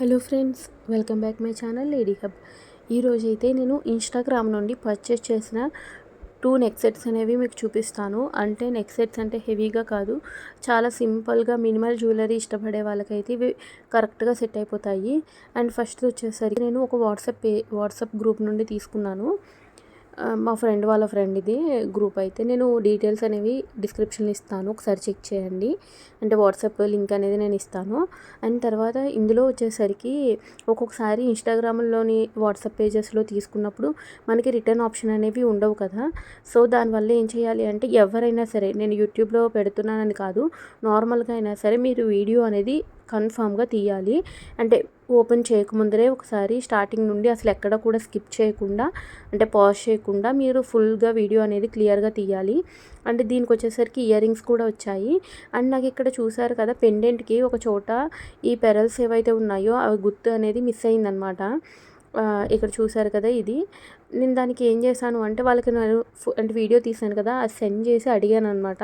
Hello friends, welcome back my channel lady hub. ఈరోజైతే నేను Instagram నుండి పర్చేస్ చేసిన 2 నెక్ సెట్స్ అనేవి మీకు చూపిస్తాను. అంటే నెక్ సెట్స్ అంటే హెవీగా కాదు, చాలా సింపుల్గా మినిమల్ జ్యువెలరీ ఇష్టపడే వాళ్ళకైతే ఇవి కరెక్ట్గా సెట్ అయిపోతాయి. అండ్ ఫస్ట్ వచ్చేసరికి నేను ఒక వాట్సాప్ గ్రూప్ నుండి తీసుకున్నాను. మా ఫ్రెండ్ వాళ్ళ ఫ్రెండ్ ఇది గ్రూప్. అయితే నేను డీటెయిల్స్ అనేవి డిస్క్రిప్షన్లో ఇస్తాను, ఒకసారి చెక్ చేయండి. అంటే వాట్సాప్ లింక్ అనేది నేను ఇస్తాను. అండ్ తర్వాత ఇందులో వచ్చేసరికి ఒక్కొక్కసారి ఇన్స్టాగ్రామ్లోని వాట్సాప్ పేజెస్లో తీసుకున్నప్పుడు మనకి రిటర్న్ ఆప్షన్ అనేవి ఉండవు కదా. సో దానివల్ల ఏం చేయాలి అంటే, ఎవరైనా సరే, నేను యూట్యూబ్లో పెడుతున్నానని కాదు, నార్మల్గా అయినా సరే మీరు వీడియో అనేది కన్ఫామ్గా తీయాలి. అంటే ఓపెన్ చేయకముందరే ఒకసారి స్టార్టింగ్ నుండి అసలు ఎక్కడ కూడా స్కిప్ చేయకుండా, అంటే పాజ్ చేయకుండా మీరు ఫుల్గా వీడియో అనేది క్లియర్గా తీయాలి. అంటే దీనికి వచ్చేసరికి ఇయర్ రింగ్స్ కూడా వచ్చాయి. అండ్ నాకు ఇక్కడ చూసారు కదా, పెండెంట్కి ఒక చోట ఈ పెరల్స్ ఏవైతే ఉన్నాయో అవి గుర్తు అనేది మిస్ అయిందనమాట. ఇక్కడ చూసారు కదా, ఇది నేను దానికి ఏం చేశాను అంటే, వాళ్ళకి నేను అంటే వీడియో తీసాను కదా, అది సెండ్ చేసి అడిగాను అనమాట,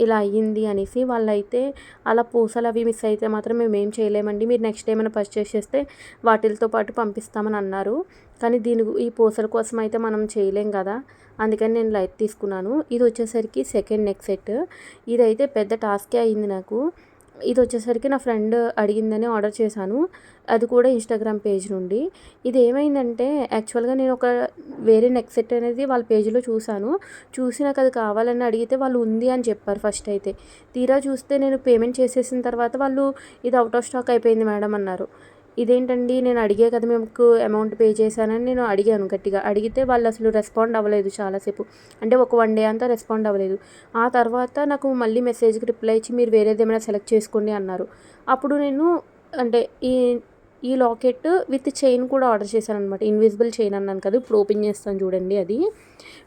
ఇలా అయ్యింది అనేసి. వాళ్ళైతే అలా పూసలు అవి మిస్ అయితే మాత్రం మేము ఏం చేయలేమండి, మీరు నెక్స్ట్ ఏమైనా పర్చేస్ చేస్తే వాటితో పాటు పంపిస్తామని అన్నారు. కానీ ఈ పూసల కోసం అయితే మనం చేయలేం కదా, అందుకని నేను లైట్ తీసుకున్నాను. ఇది వచ్చేసరికి సెకండ్ నెక్ సెట్. ఇదైతే పెద్ద టాస్కే అయింది నాకు. ఇది వచ్చేసరికి నా ఫ్రెండ్ అడిగిందని ఆర్డర్ చేశాను, అది కూడా ఇన్స్టాగ్రామ్ పేజ్ నుండి. ఇది ఏమైందంటే, యాక్చువల్గా నేను ఒక వేరే నెక్ సెట్ అనేది వాళ్ళ పేజ్లో చూసి నాకు అది కావాలని అడిగితే వాళ్ళు ఉంది అని చెప్పారు ఫస్ట్ అయితే. తీరా చూస్తే నేను పేమెంట్ చేసేసిన తర్వాత వాళ్ళు ఇది అవుట్ ఆఫ్ స్టాక్ అయిపోయింది మేడం అన్నారు. ఇదేంటండి, నేను అడిగే కదా మీకు అమౌంట్ పే చేశానని నేను అడిగాను గట్టిగా. అడిగితే వాళ్ళు అసలు రెస్పాండ్ అవ్వలేదు చాలాసేపు, అంటే ఒక 1 డే అంతా రెస్పాండ్ అవ్వలేదు. ఆ తర్వాత నాకు మళ్ళీ మెసేజ్కి రిప్లై ఇచ్చి మీరు వేరేది ఏమైనా సెలెక్ట్ చేసుకోండి అన్నారు. అప్పుడు నేను అంటే ఈ లాకెట్ విత్ చైన్ కూడా ఆర్డర్ చేశాను అనమాట. ఇన్విజిబుల్ చైన్ అన్నాను కదా, ఇప్పుడు ఓపెన్ చేస్తాను చూడండి. అది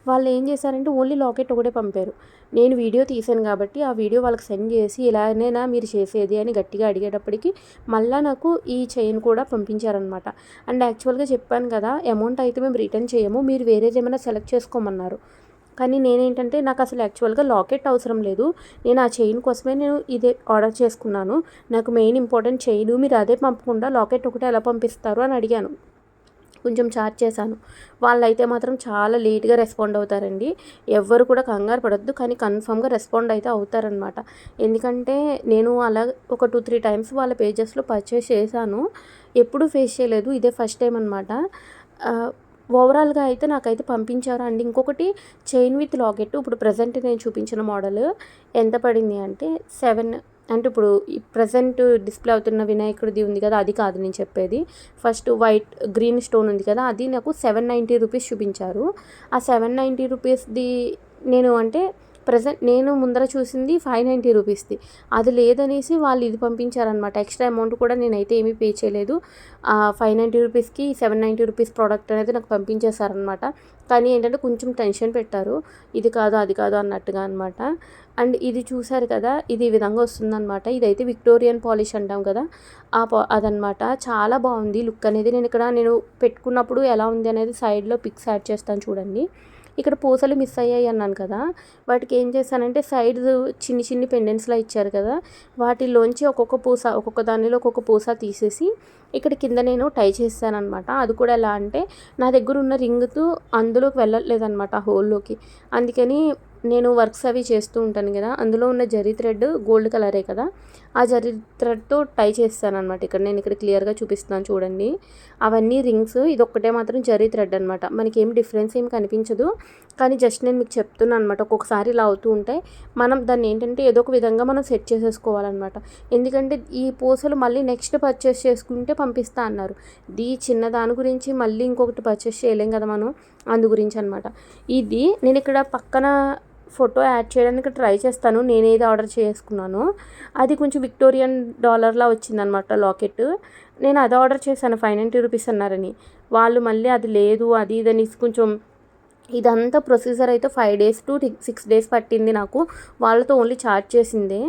వాళ్ళు ఏం చేశారంటే ఓన్లీ లాకెట్ ఒకటే పంపారు. నేను వీడియో తీసాను కాబట్టి ఆ వీడియో వాళ్ళకి సెండ్ చేసి, ఇలానేనా మీరు చేసేది అని గట్టిగా అడిగేటప్పటికి మళ్ళీ నాకు ఈ చైన్ కూడా పంపించారనమాట. అండ్ యాక్చువల్గా చెప్పాను కదా, అమౌంట్ అయితే మేము రిటర్న్ చేయము, మీరు వేరేది ఏమైనా సెలెక్ట్ చేసుకోమన్నారు. కానీ నేనేంటంటే, నాకు అసలు యాక్చువల్గా లాకెట్ అవసరం లేదు, నేను ఆ చైన్ కోసమే నేను ఇదే ఆర్డర్ చేసుకున్నాను, నాకు మెయిన్ ఇంపార్టెంట్ చైన్, మీరు అదే పంపకుండా లాకెట్ ఒకటే ఎలా పంపిస్తారు అని అడిగాను. కొంచెం చార్జ్ చేశాను. వాళ్ళైతే మాత్రం చాలా లేట్గా రెస్పాండ్ అవుతారండి. ఎవ్వరు కూడా కంగారు పడొద్దు, కానీ కన్ఫామ్గా రెస్పాండ్ అయితే అవుతారనమాట. ఎందుకంటే నేను అలా ఒక 2-3 టైమ్స్ వాళ్ళ పేజెస్లో పర్చేస్ చేశాను, ఎప్పుడూ ఫేస్ చేయలేదు, ఇదే ఫస్ట్ టైం అనమాట. ఓవరాల్గా అయితే నాకైతే పంపించారు. అండ్ ఇంకొకటి చైన్ విత్ లాకెట్, ఇప్పుడు ప్రజెంట్ నేను చూపించిన మోడల్ ఎంత పడింది అంటే 7, అంటే ఇప్పుడు ఈ ప్రజెంట్ డిస్ప్లే అవుతున్న వినాయకుడిది ఉంది కదా, అది కాదు నేను చెప్పేది. ఫస్ట్ గ్రీన్ స్టోన్ ఉంది కదా, అది నాకు 790 రూపీస్ చూపించారు. ఆ 790 రూపీస్ది నేను ముందర చూసింది 590 రూపీస్ది, అది లేదనేసి వాళ్ళు ఇది పంపించారనమాట. ఎక్స్ట్రా అమౌంట్ కూడా నేనైతే ఏమీ పే చేయలేదు. 590 రూపీస్కి 790 రూపీస్ ప్రోడక్ట్ అనేది నాకు పంపించేశారనమాట. కానీ ఏంటంటే కొంచెం టెన్షన్ పెట్టారు, ఇది కాదు అది కాదు అన్నట్టుగా అనమాట. అండ్ ఇది చూసారు కదా, ఇది ఈ విధంగా వస్తుందన్నమాట. ఇదైతే విక్టోరియన్ పాలిష్ అంటాం కదా, అదనమాట. చాలా బాగుంది లుక్ అనేది. నేను పెట్టుకున్నప్పుడు ఎలా ఉంది అనేది సైడ్లో పిక్స్ యాడ్ చేస్తాను చూడండి. ఇక్కడ పూసలు మిస్ అయ్యాయి అన్నాను కదా, వాటికి ఏం చేశానంటే, సైడ్ చిన్ని పెండెంట్స్లా ఇచ్చారు కదా, వాటిలోంచి ఒక్కొక్క దానిలో ఒక్కొక్క పూస తీసేసి ఇక్కడ కింద నేను టై చేశాను అనమాట. అది కూడా ఎలా అంటే, నా దగ్గర ఉన్న రింగ్తో అందులోకి వెళ్ళట్లేదు అనమాట, హోల్లోకి. అందుకని నేను వర్క్స్ అవి చేస్తూ ఉంటాను కదా, అందులో ఉన్న జరీ థ్రెడ్ గోల్డ్ కలరే కదా, ఆ జరీ థ్రెడ్తో టై చేస్తాను అనమాట. నేను ఇక్కడ క్లియర్గా చూపిస్తున్నాను చూడండి. అవన్నీ రింగ్స్, ఇది ఒక్కటే మాత్రం జరీ థ్రెడ్ అనమాట. మనకి ఏం డిఫరెన్స్ ఏం కనిపించదు, కానీ జస్ట్ నేను మీకు చెప్తున్నాను అనమాట. ఒక్కొక్కసారి ఇలా అవుతూ ఉంటాయి, మనం దాన్ని ఏంటంటే ఏదో ఒక విధంగా మనం సెట్ చేసేసుకోవాలన్నమాట. ఎందుకంటే ఈ పూసలు మళ్ళీ నెక్స్ట్ పర్చేస్ చేసుకుంటే పంపిస్తా అన్నారు. చిన్న దాని గురించి మళ్ళీ ఇంకొకటి పర్చేస్ చేయలేం కదా మనం, అందు గురించి అనమాట. ఇది నేను ఇక్కడ పక్కన ఫోటో యాడ్ చేయడానికి ట్రై చేస్తాను, నేనేది ఆర్డర్ చేసుకున్నానో. అది కొంచెం విక్టోరియన్ డాలర్లా వచ్చిందనమాట లాకెట్. నేను అది ఆర్డర్ చేశాను, 590 రూపీస్ అన్నారని. వాళ్ళు మళ్ళీ అది లేదు అది ఇదని కొంచెం, ఇదంతా ప్రొసీజర్ అయితే 5 days to 6 days పట్టింది నాకు. వాళ్ళతో ఓన్లీ చార్జ్ చేసిందే.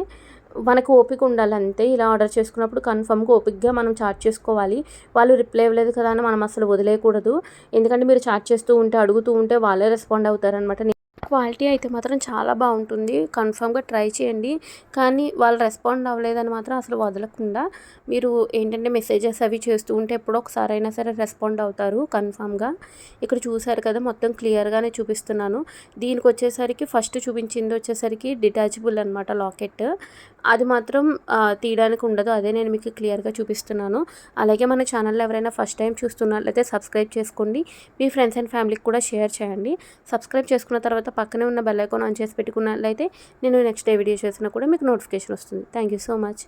మనకు ఓపిక ఉండాలి అంతే. ఇలా ఆర్డర్ చేసుకున్నప్పుడు కన్ఫర్మ్గా ఓపికగా మనం చార్జ్ చేసుకోవాలి. వాళ్ళు రిప్లై ఇవ్వలేదు కదా అని మనం అసలు వదిలేయకూడదు. ఎందుకంటే మీరు చార్జ్ చేస్తూ ఉంటే, అడుగుతూ ఉంటే వాళ్ళే రెస్పాండ్ అవుతారనమాట. క్వాలిటీ అయితే మాత్రం చాలా బాగుంటుంది. కన్ఫామ్‌గా ట్రై చేయండి. కానీ వాళ్ళు రెస్పాండ్ అవ్వలేదని మాత్రం అసలు వదలకుండా మీరు ఏంటంటే మెసేజెస్ అవి చేస్తూ ఉంటే ఎప్పుడో ఒకసారైనా సరే రెస్పాండ్ అవుతారు కన్ఫామ్‌గా. ఇక్కడ చూసారు కదా, మొత్తం క్లియర్‌గానే చూపిస్తున్నాను. దీనికొచ్చేసరికి ఫస్ట్ చూపించింది వచ్చేసరికి డిటాచబుల్ అనమాట లాకెట్. అది మాత్రం తీయడానికి ఉండదు. అదే నేను మీకు క్లియర్‌గా చూపిస్తున్నాను. అలాగే మన ఛానల్‌లో ఎవరైనా ఫస్ట్ టైం చూస్తున్నట్లయితే సబ్స్క్రైబ్ చేసుకోండి. మీ ఫ్రెండ్స్ అండ్ ఫ్యామిలీకి కూడా షేర్ చేయండి. సబ్స్క్రైబ్ చేసుకున్న తర్వాత పక్కనే ఉన్న బెల్ ఐకాన్ ఆన్ చేసి పెట్టుకున్నట్లయితే నేను నెక్స్ట్ ఏ వీడియో చేసినా కూడా మీకు నోటిఫికేషన్ వస్తుంది. Thank you so much.